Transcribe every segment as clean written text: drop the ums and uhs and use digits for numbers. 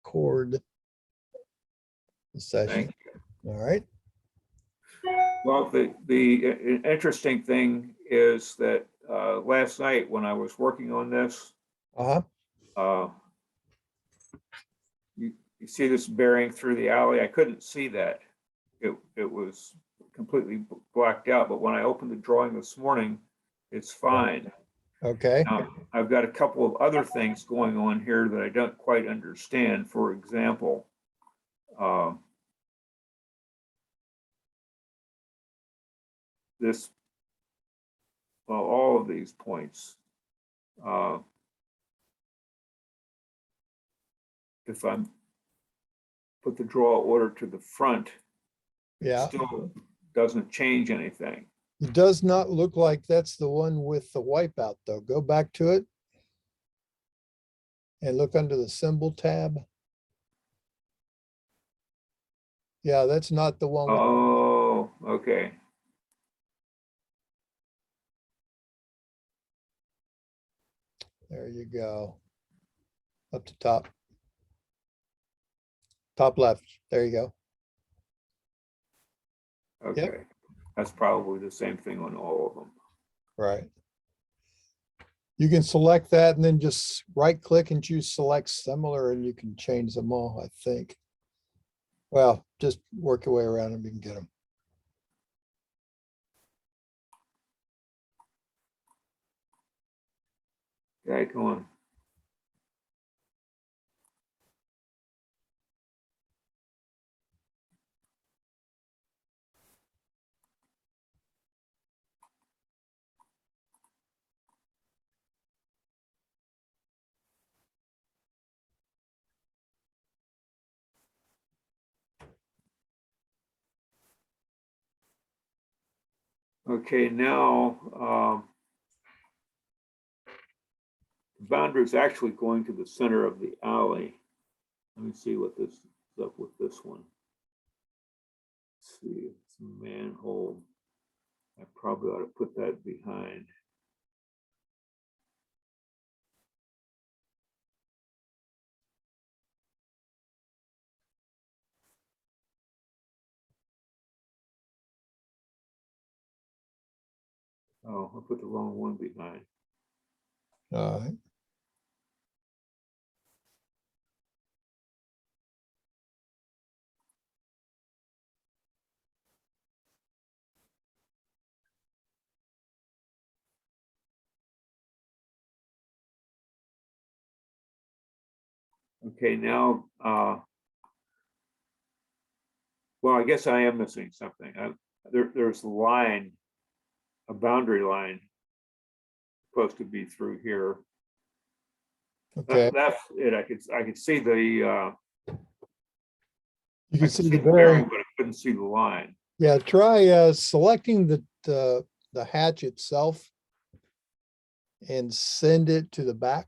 record the session. All right. Well, the interesting thing is that last night when I was working on this, Uh-huh. you see this bearing through the alley. I couldn't see that. It was completely blacked out, but when I opened the drawing this morning, it's fine. Okay. Now, I've got a couple of other things going on here that I don't quite understand. For example, all of these points, if I'm put the draw order to the front, Yeah. still doesn't change anything. It does not look like that's the one with the wipeout, though. Go back to it and look under the symbol tab. Yeah, that's not the one. Oh, okay. There you go. Up to top. Top left. There you go. Okay. Yep. That's probably the same thing on all of them. Right. You can select that and then just right click and choose select similar and you can change them all, I think. Well, just work your way around and you can get them. Okay, come on. Okay, now the boundary is actually going to the center of the alley. Let me see what this is up with this one. Let's see, it's a manhole. I probably ought to put that behind. Oh, I put the wrong one behind. All right. Okay, now, well, I guess I am missing something. There's a line, a boundary line supposed to be through here. Okay. That's it. I could see the You I can could see the bearing, bearing. but I couldn't see the line. Yeah, try selecting the hatch itself and send it to the back.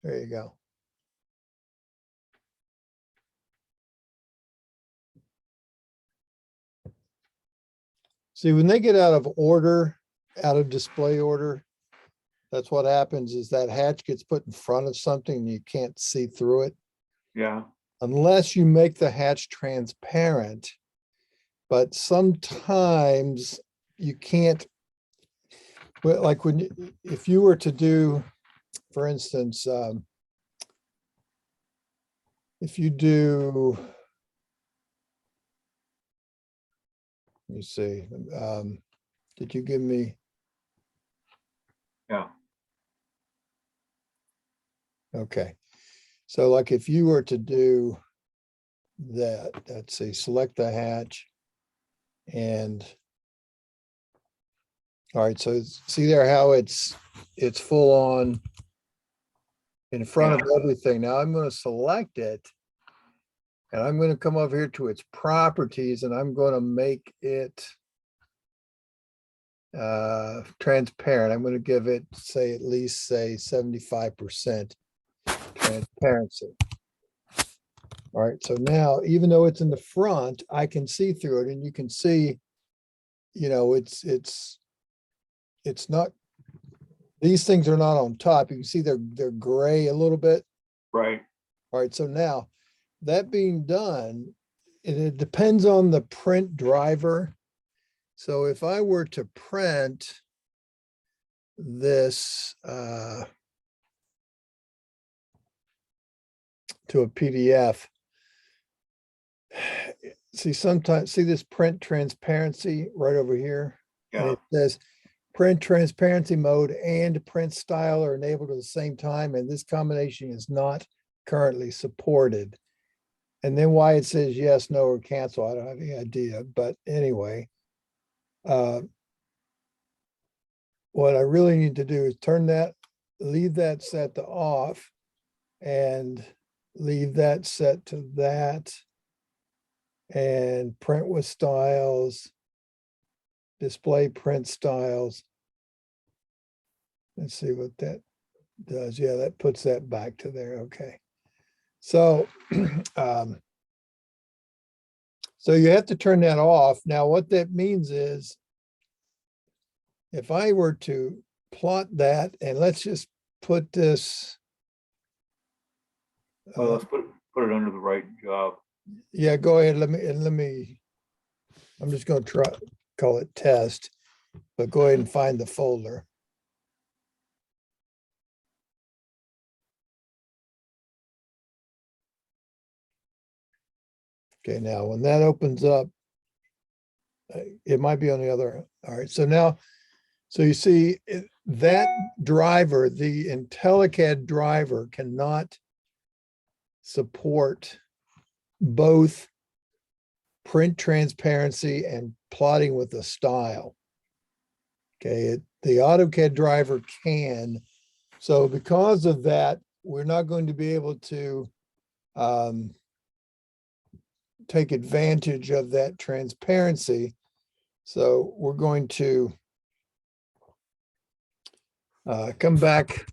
There you go. See, when they get out of order, out of display order, that's what happens is that hatch gets put in front of something and you can't see through it Yeah. unless you make the hatch transparent. But sometimes you can't, well, like if you were to do, for instance, if you do, let me see, did you give me? Yeah. Okay. So like if you were to do that, let's see, select the hatch and all right, so see there how it's full on in front of everything. Now I'm going to select it and I'm going to come over here to its properties and I'm going to make it transparent. I'm going to give it, say, at least say 75% transparency. All right, so now even though it's in the front, I can see through it and you can see, you know, it's not These things are not on top. You can see they're gray a little bit. Right. All right, so now that being done, it depends on the print driver. So if I were to print this to a PDF, see this print transparency right over here? And Yeah. it says print transparency mode and print style are enabled at the same time, and this combination is not currently supported. And then why it says yes, no, or cancel, I don't have any idea. But anyway, what I really need to do is leave that set to off and leave that set to that. And print with styles, display print styles. Let's see what that does. Yeah, that puts that back to there. Okay. So, so you have to turn that off. Now, what that means is if I were to plot that, and let's just put this. Well, let's put it under the right job. Yeah, go ahead. I'm just going to call it test, but go ahead and find the folder. Okay, now when that opens up, it might be on the other. All right, so now, so you see that driver, the IntelliCAD driver, cannot support both print transparency and plotting with a style. Okay, the AutoCAD driver can. So because of that, we're not going to be able to take advantage of that transparency. So we're going to come back,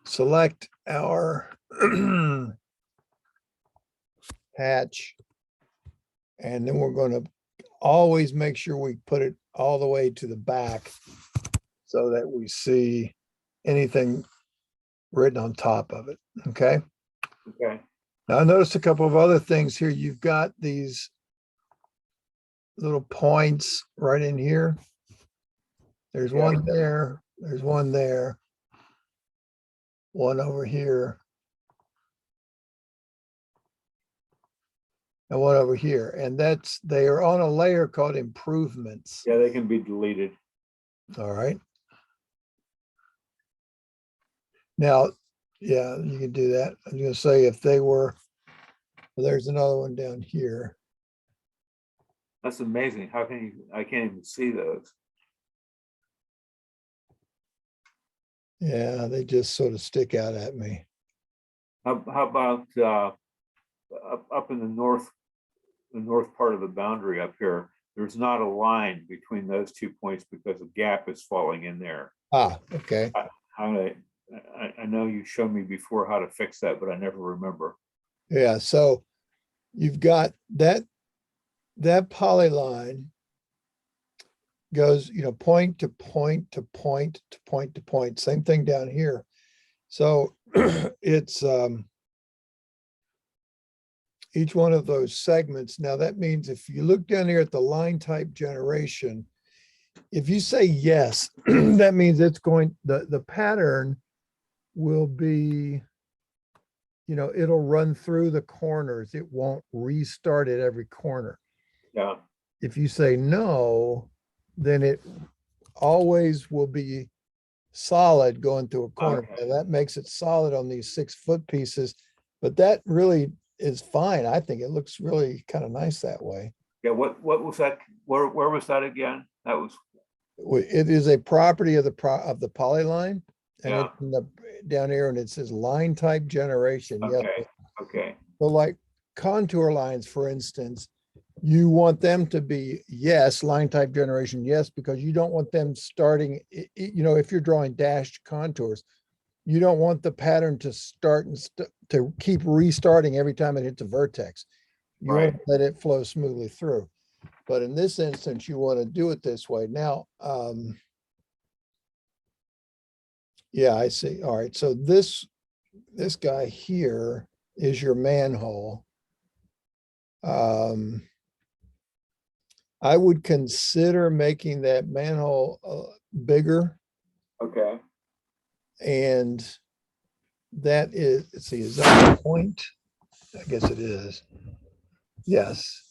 select our hatch, and then we're going to always make sure we put it all the way to the back so that we see anything written on top of it. Okay. Okay. Now I noticed a couple of other things here. You've got these little points right in here. There's one there, there's one there, one over here, and one over here. And they are on a layer called improvements. Yeah, they can be deleted. All right. Now, yeah, you can do that. I'm going to say if they were, well, there's another one down here. That's amazing. How can you, I can't even see those. Yeah, they just sort of stick out at me. How about up in the north part of the boundary up here? There's not a line between those 2 points because a gap is falling in there. Ah, okay. I know you showed me before how to fix that, but I never remember. Yeah, so you've got that polyline goes, point to point to point to point to point. Same thing down here. So it's each one of those segments. Now that means if you look down here at the line type generation, if you say yes, that means it's going, the pattern will be, it'll run through the corners. It won't restart at every corner. Yeah. If you say no, then it always will be solid going through a corner. Okay. And that makes it solid on these 6-foot pieces, but that really is fine. I think it looks really kind of nice that way. Yeah. What was that? Where was that again? That was. It is a property of the polyline, and Yeah. it's down here, and it says line type generation. Okay. Yeah. Okay. So like contour lines, for instance, you want them to be, yes, line type generation, yes, because you don't want them starting, if you're drawing dashed contours, you don't want the pattern to start and to keep restarting every time it hits a vertex. You want to let it flow smoothly through. But in this instance, you want to do it this way. Now, Yeah, I see. All right, so this guy here is your manhole. I would consider making that manhole bigger, Okay. and that is, let's see, is that the point? I guess it is. Yes.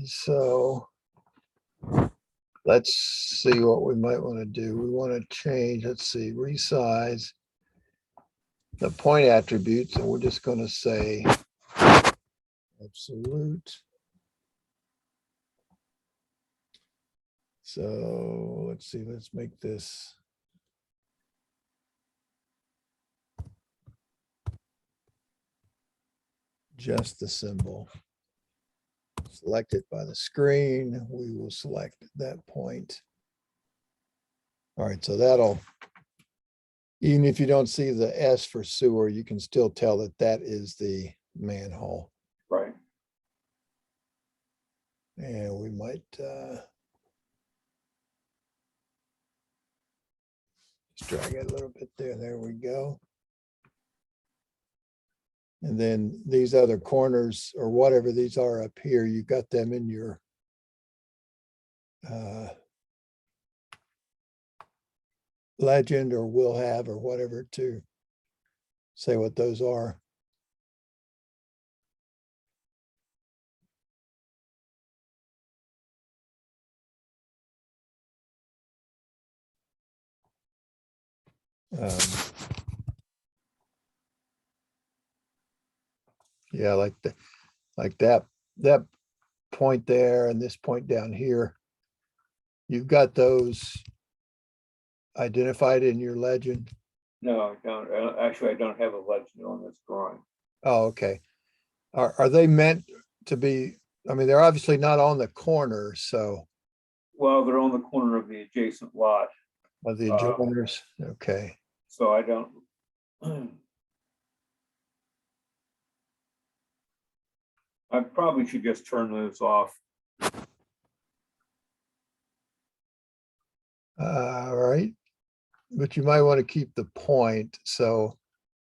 So let's see what we might want to do. We want to change, let's see, resize the point attributes, and we're just going to say absolute. So let's see, let's make this just the symbol. Select it by the screen. We will select that point. All right, so that'll, even if you don't see the S for sewer, you can still tell that that is the manhole. Right. And we might just drag it a little bit there. There we go. And then these other corners or whatever these are up here, you got them in your legend or will have or whatever to say what those are. Yeah, like that point there and this point down here. You've got those identified in your legend. No, I don't. Actually, I don't have a legend on this drawing. Oh, okay. Are they meant to be? I mean, they're obviously not on the corner, so Well, they're on the corner of the adjacent lot, are the adjoiners? Okay. so I don't. I probably should just turn those off. All right. But you might want to keep the point. So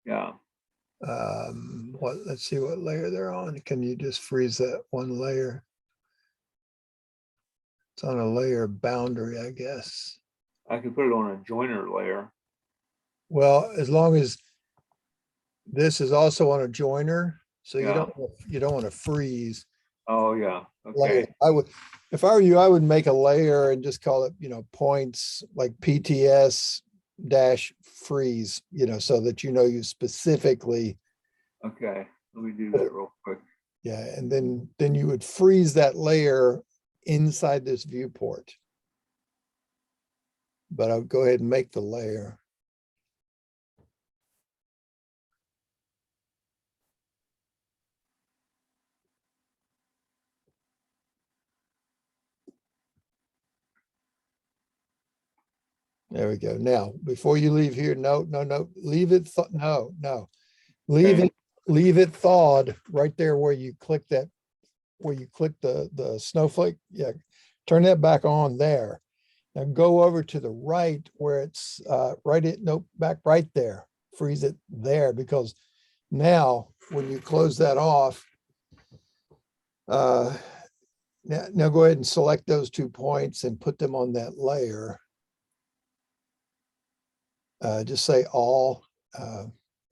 Yeah. let's see what layer they're on. Can you just freeze that one layer? It's on a layer boundary, I guess. I can put it on a joiner layer. Well, as long as this is also on a joiner, so Yeah. you don't want to freeze Oh, yeah. layers. Okay. I would, if I were you, I would make a layer and just call it, points like PTS dash freeze, so that you specifically. Okay. Let me do that real quick. Yeah, and then you would freeze that layer inside this viewport. But I'll go ahead and make the layer. There we go. Now, before you leave here, no, leave it. No, leave Okay. it. Leave it thawed right there where you click that, where you click the snowflake. Yeah, turn that back on there. Now go over to the right where it's back right there. Freeze it there, because now when you close that off, now go ahead and select those 2 points and put them on that layer. Just say all,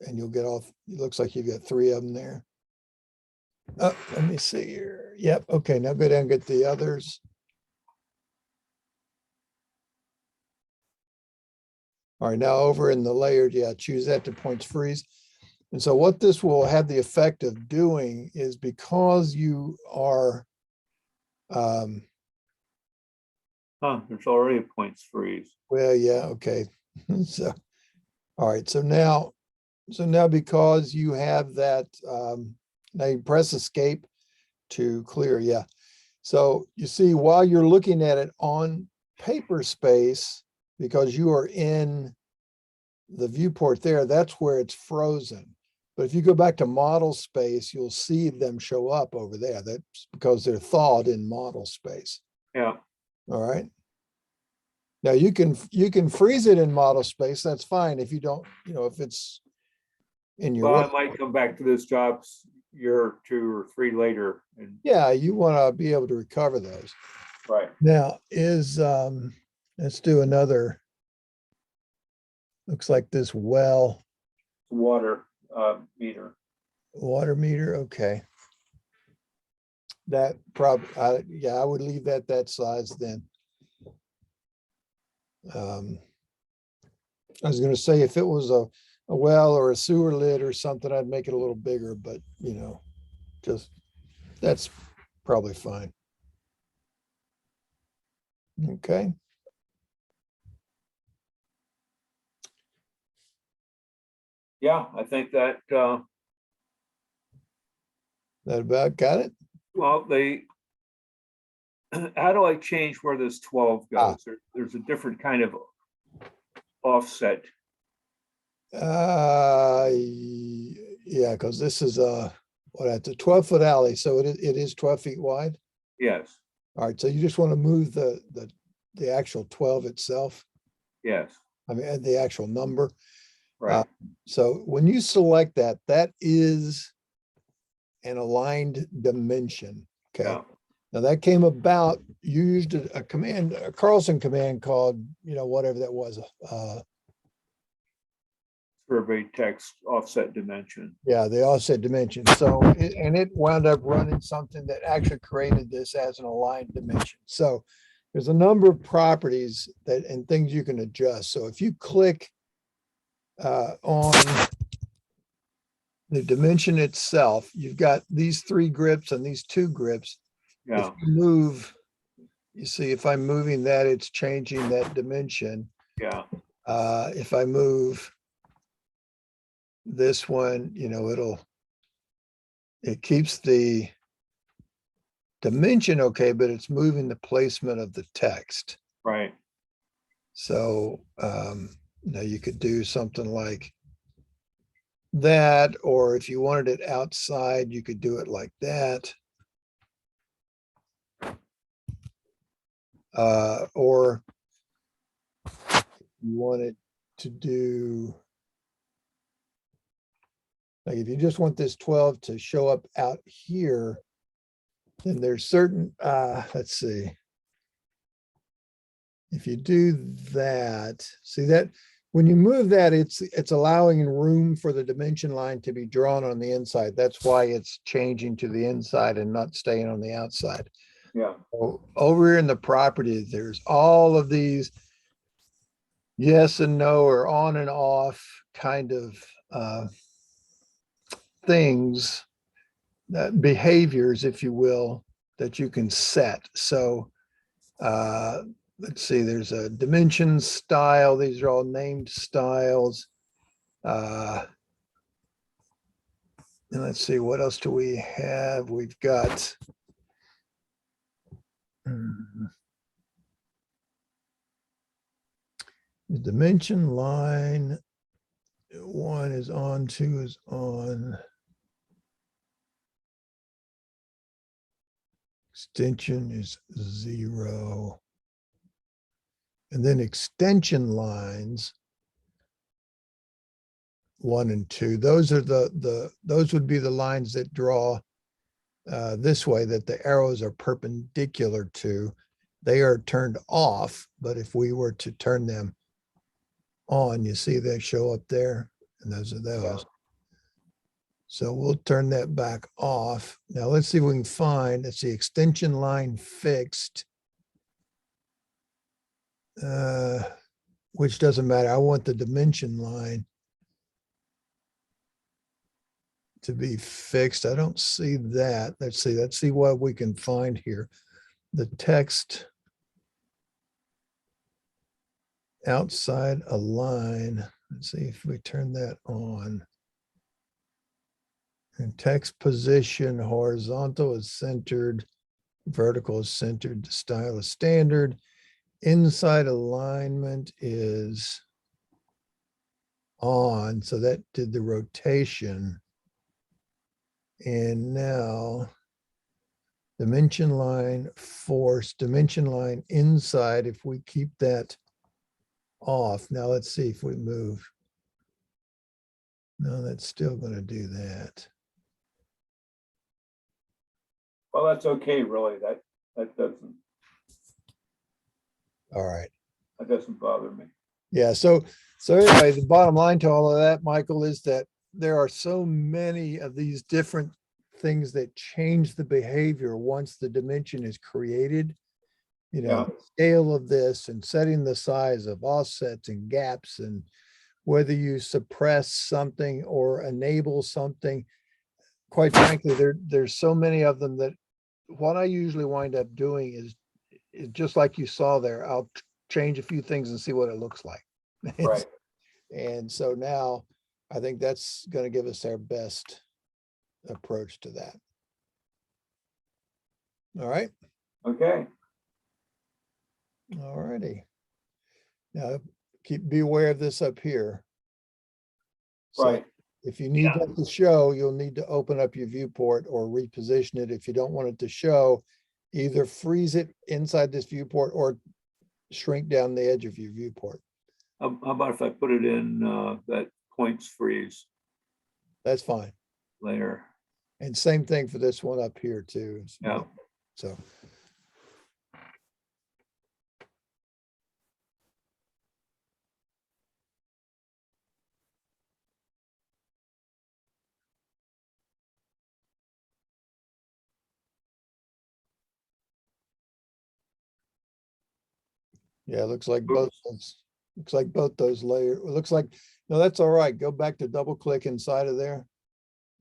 and you'll get off. It looks like you've got 3 of them there. Oh, let me see here. Yep. Okay. Now go down and get the others. All right. Now over in the layered, yeah, choose that to points freeze. And so what this will have the effect of doing is, because you are, There's already a points freeze. well, yeah, okay. So, all right. So now because you have that, now you press escape to clear. Yeah. So you see, while you're looking at it on paper space, because you are in the viewport there, that's where it's frozen. But if you go back to model space, you'll see them show up over there. That's because they're thawed in model space. Yeah. All right. Now you can freeze it in model space. That's fine if you don't, if it's in your Well, I way. might come back to this job year or 2 or 3 later and, Yeah, you want to be able to recover those. right, Now let's do another, looks like this well water meter. water meter. Okay. That probably, yeah, I would leave that size then. I was gonna say if it was a well or a sewer lid or something, I'd make it a little bigger, but just, that's probably fine. Okay. Yeah, I think that, That about got it? well, how do I change where this 12 Ah. goes? There's a different kind of offset. Yeah, because this is it's a 12-foot alley, so it is 12 feet wide. Yes, All right, so you just want to move the actual 12 itself. yes, I mean, the actual number. right, So when you select that, that is an aligned dimension. Okay. yeah, Now that came about, you used a command, a Carlson command called, whatever that was. survey text offset dimension. Yeah, the offset dimension. So, and it wound up running something that actually created this as an aligned dimension. So there's a number of properties and things you can adjust. So if you click on the dimension itself, you've got these 3 grips and these 2 grips. If Yeah, you move, you see, if I'm moving that, it's changing that dimension. yeah, If I move this one, it keeps the dimension okay, but it's moving the placement of the text. right, So now you could do something like that, or if you wanted it outside, you could do it like that. Or you wanted to do, like if you just want this 12 to show up out here, then there's certain, let's see. If you do that, see that when you move that, it's allowing room for the dimension line to be drawn on the inside. That's why it's changing to the inside and not staying on the outside. yeah, So over here in the property, there's all of these yes and no or on and off kind of things, behaviors, if you will, that you can set. So let's see, there's a dimension style. These are all named styles. And let's see, what else do we have? We've got the dimension line. 1 is on, 2 is on. Extension is 0. And then extension lines 1 and 2. Those are those would be the lines that draw this way, that the arrows are perpendicular to. They are turned off, but if we were to turn them on, you see they show up there, and those are those. yeah. So we'll turn that back off. Now let's see if we can find, let's see, extension line fixed, which doesn't matter. I want the dimension line to be fixed. I don't see that. Let's see what we can find here. The text outside a line. Let's see if we turn that on. And text position, horizontal is centered, vertical is centered, the style is standard. Inside alignment is on, so that did the rotation. And now dimension line force, dimension line inside, if we keep that off. Now let's see if we move. No, that's still going to do that. Well, that's okay, really. That All right. doesn't bother me. Yeah. So anyway, the bottom line to all of that, Michael, is that there are so many of these different things that change the behavior once the dimension is created. You know, Yeah. the scale of this and setting the size of offsets and gaps, and whether you suppress something or enable something. Quite frankly, there's so many of them that what I usually wind up doing is just like you saw there. I'll change a few things and see what it looks like. Right. And so now I think that's going to give us our best approach to that. All right. Okay. All righty. Now be aware of this up here. So Right. if you need that to show, you'll need to open up your viewport or reposition it. If you don't want it to show, either freeze it inside this viewport or shrink down the edge of your viewport. How about if I put it in that points freeze That's fine. layer? And same thing for this one up here too. Yeah. So. Yeah, it looks like both those layers. It looks like, no, that's all right. Go back to double click inside of there.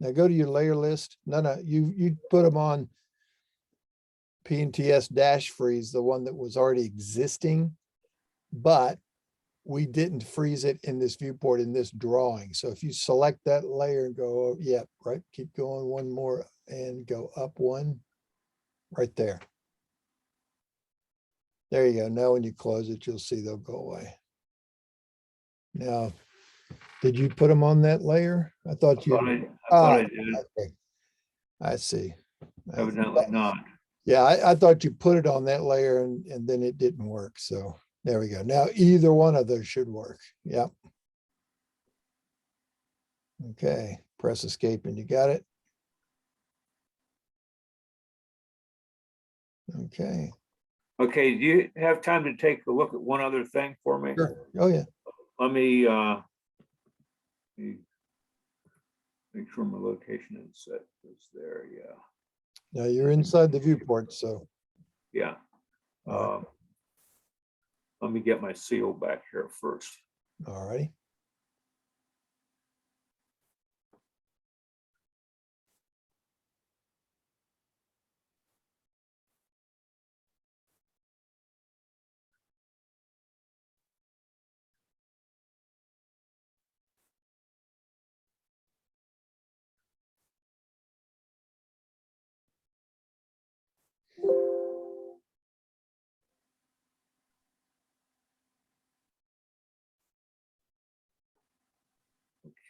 Now go to your layer list. No, you put them on PNTS dash freeze, the one that was already existing, but we didn't freeze it in this viewport in this drawing. So if you select that layer and go, yeah, right, keep going one more and go up one right there. There you go. Now when you close it, you'll see they'll go away. Now, did you put them on that layer? I thought you. I thought I did. Okay. I see. Evidently not. Yeah, I thought you put it on that layer and then it didn't work. So there we go. Now either one of those should work. Yep. Okay. Press escape and you got it. Okay. Okay, do you have time to take a look at one other thing for me? Sure. Oh yeah. Let me make sure my location is set. It's there, yeah. Now you're inside the viewport, so. Yeah. All Let me get my seal back here first. All righty.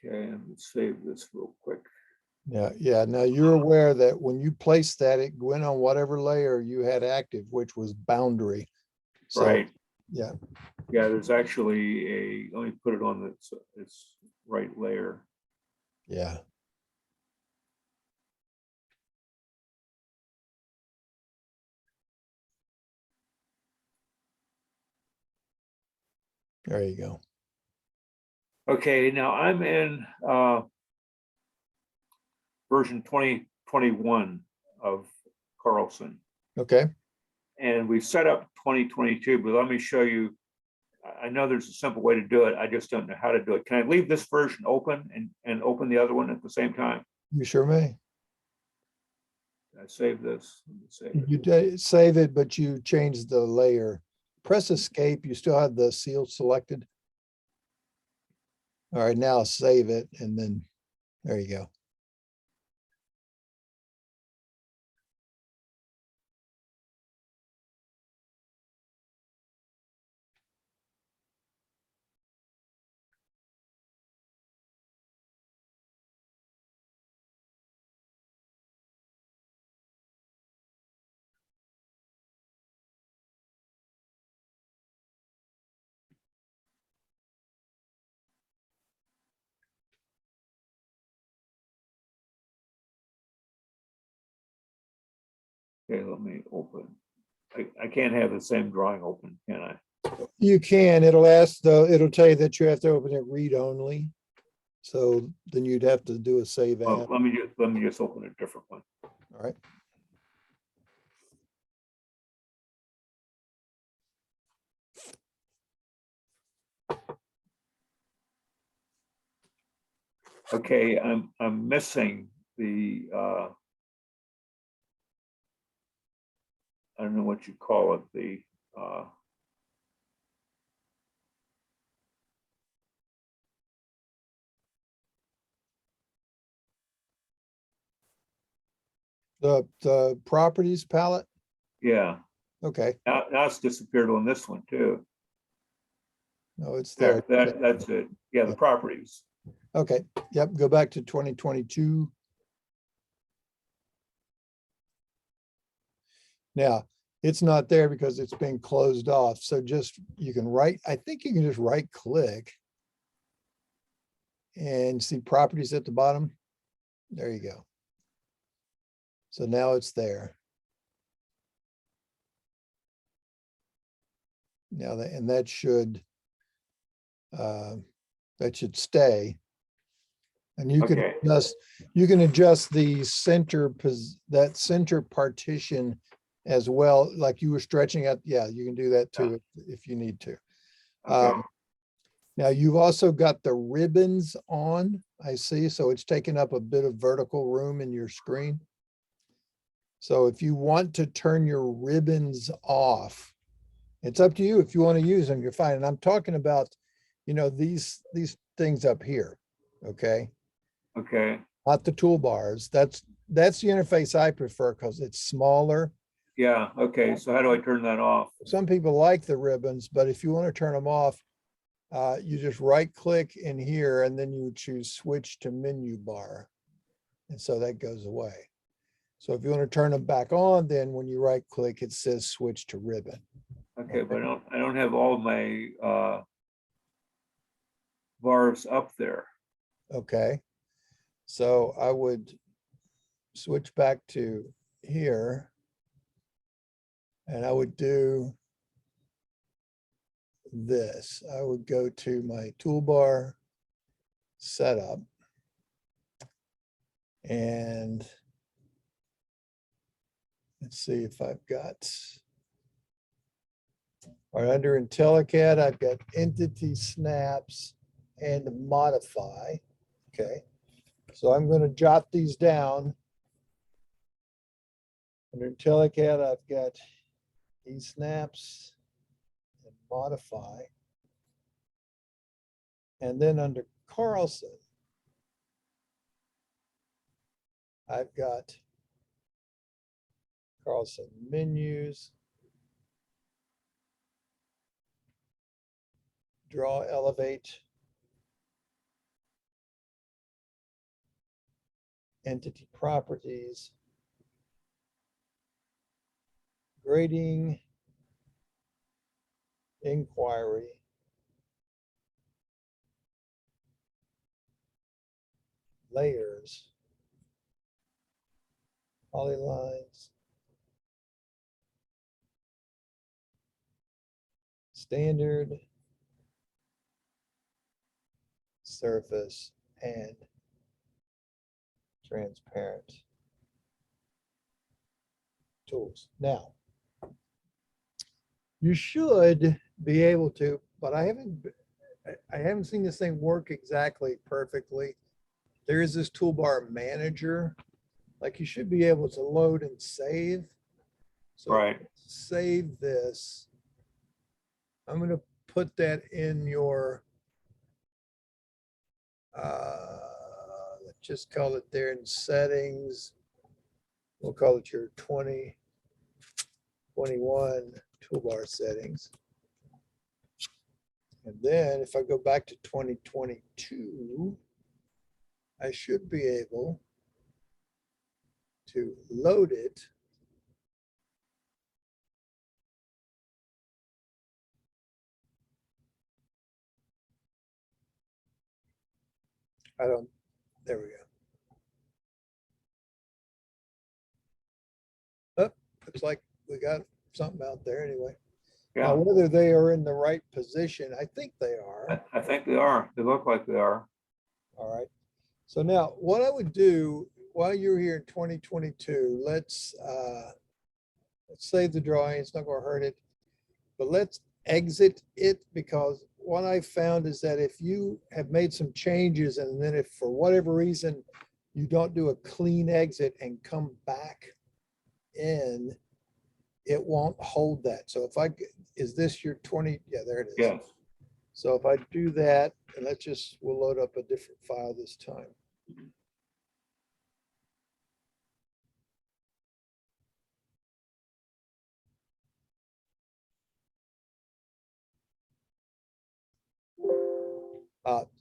Okay, let's save this real quick. Yeah. Now you're aware that when you place that, it went on whatever layer you had active, which was boundary. So, Right. yeah. Yeah, there's actually let me put it on its right layer. Yeah. There you go. Okay, now I'm in version 2021 of Carlson. Okay. And we set up 2022, but let me show you. I know there's a simple way to do it. I just don't know how to do it. Can I leave this version open and open the other one at the same time? You sure may. I save this. Save it. You save it, but you change the layer. Press escape. You still have the seal selected. All right, now save it. And then there you go. Okay, let me open. I can't have the same drawing open, can I? You can, it'll ask though, it'll tell you that you have to open it read only. So then you'd have to do a save Well, as. let me just open a different one. All right. Okay, I'm missing the I don't know what you call it, the The properties palette. yeah. Okay. Now it's disappeared on this one too. No, it's There, there. that's it. Yeah, the properties. Okay. Yep. Go back to 2022. Now, it's not there because it's been closed off. So just, you can I think you can just right click and see properties at the bottom. There you go. So now it's there. Now that should stay. And you can Okay. adjust the center, that center partition as well, like you were stretching out. Yeah, you can do that too if you need to. Okay. Now you've also got the ribbons on, I see. So it's taking up a bit of vertical room in your screen. So if you want to turn your ribbons off, it's up to you. If you want to use them, you're fine. And I'm talking about, these things up here. Okay. Okay. Not the toolbars. That's the interface I prefer because it's smaller. Yeah. Okay. So how do I turn that off? Some people like the ribbons, but if you want to turn them off, you just right click in here and then you choose switch to menu bar. And so that goes away. So if you want to turn them back on, then when you right click, it says switch to ribbon. Okay, but I don't have all my bars up there. Okay. So I would switch back to here and I would do this. I would go to my toolbar setup and let's see if I've got, all right, under IntelliCAD, I've got entity snaps and modify. Okay. So I'm going to jot these down. Under IntelliCAD, I've got these snaps and modify. And then under Carlson, I've got Carlson menus, draw, elevate, entity properties, grading, inquiry, layers, polylines, standard, surface, and transparent tools. Now, you should be able to, but I haven't seen this thing work exactly perfectly. There is this toolbar manager, like you should be able to load and save. So Right. save this. I'm going to put that in your, let's just call it there in settings. We'll call it your 2021 toolbar settings. And then if I go back to 2022, I should be able to load it. There we go. Oh, looks like we got something out there anyway. Yeah, Now, whether they are in the right position, I think they are. I think they are. They look like they are. All right. So now what I would do while you're here in 2022, let's save the drawing. It's not going to hurt it, but let's exit it, because what I found is that if you have made some changes and then if for whatever reason you don't do a clean exit and come back in, it won't hold that. So if is this your 20? Yeah, there it is. Yes. So if I do that, and we'll load up a different file this time.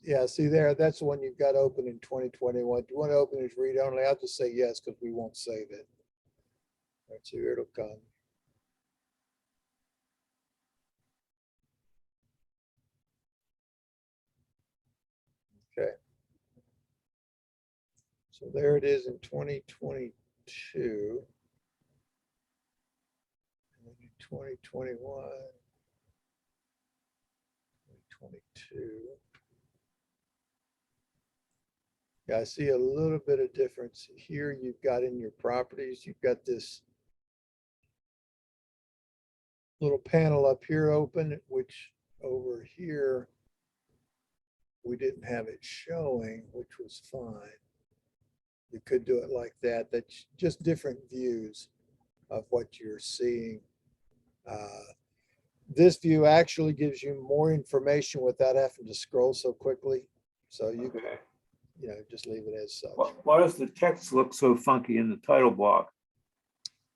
Yeah, see there, that's the one you've got open in 2021. Do you want to open as read only? I'll just say yes, because we won't save it. All right, so here it'll come. Okay. So there it is in 2022. And then in 2021, 2022. Yeah, I see a little bit of difference here. You've got in your properties, you've got this little panel up here open, which over here, we didn't have it showing, which was fine. You could do it like that. That's just different views of what you're seeing. This view actually gives you more information without having to scroll so quickly. So you can, just leave it as such. Why does the text look so funky in the title block?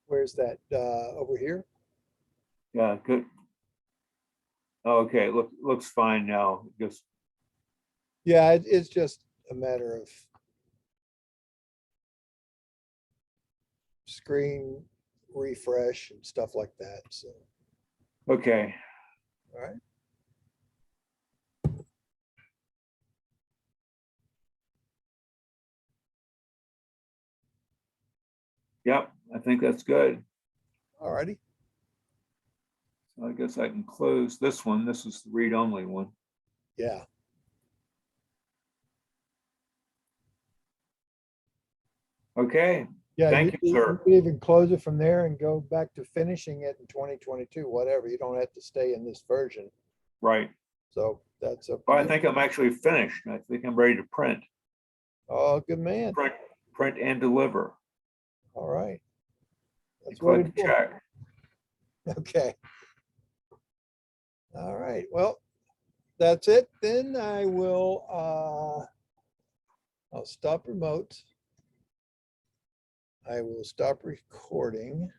Where's that? Over here? Yeah, good. Okay, looks fine now. Just Yeah, it's just a matter of screen refresh and stuff like that. So, okay. all right. Yep, I think that's good. All righty. So I guess I can close this one. This is the read-only one. Yeah. Okay. Yeah. Thank you, sir. You can even close it from there and go back to finishing it in 2022, whatever. You don't have to stay in this version. Right. So that's a. Well, I think I'm actually finished. I think I'm ready to print. Oh, good man. Print and deliver. All right. That's what it is. Check. Okay. All right. Well, that's it. Then I will, I'll stop remote. I will stop recording.